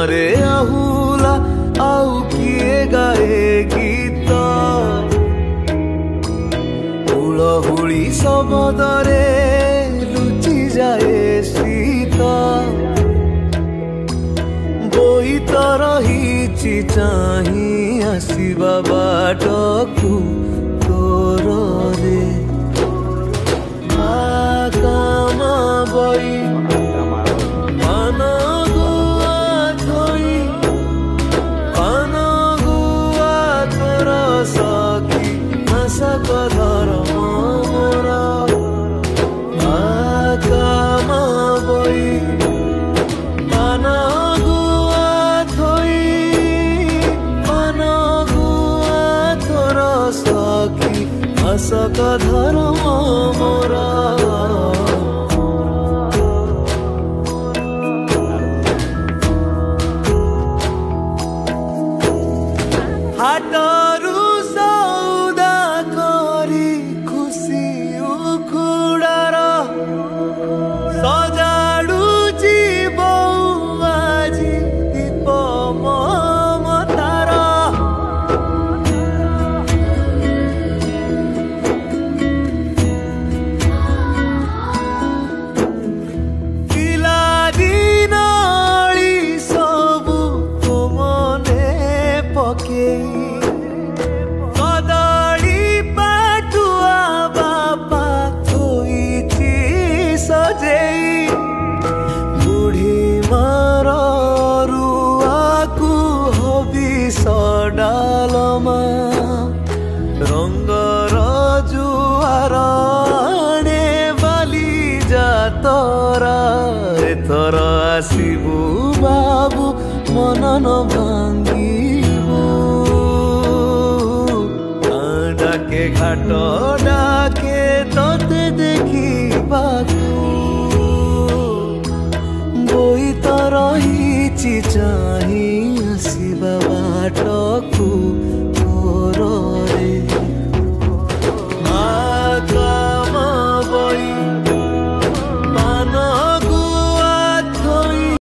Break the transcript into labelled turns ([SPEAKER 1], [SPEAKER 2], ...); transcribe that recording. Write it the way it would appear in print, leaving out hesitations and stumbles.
[SPEAKER 1] रे आहुला आउ किए गाए गीत हुलहुली शब्दरे लुचि जाए शीत बोई तो रही चाही आसवा बाटकू तोर रे कामा बई पान गुआ थई पान गुआ तोर सखी मासक धर्म मोरा कामा बई पान गुआ थई पान गुआ तोर सखी मासक धर्म मोरा हाटरू सौदा करी खुशी उखुडार सजाडुची बौ आजी दीप ममतार पिला दिनळी सबु मने पकेई कदली पाटुआ बापा थोइची सजेई बुढ़ी मार रुआकू हबिस डालमा रंगर जुआर आणे बाली जातरा एथर आसिबु बाबू मन न भांगिबु डाके घाट डाके तोते देखिबाकू बोई तो रही चाही आसवा बाट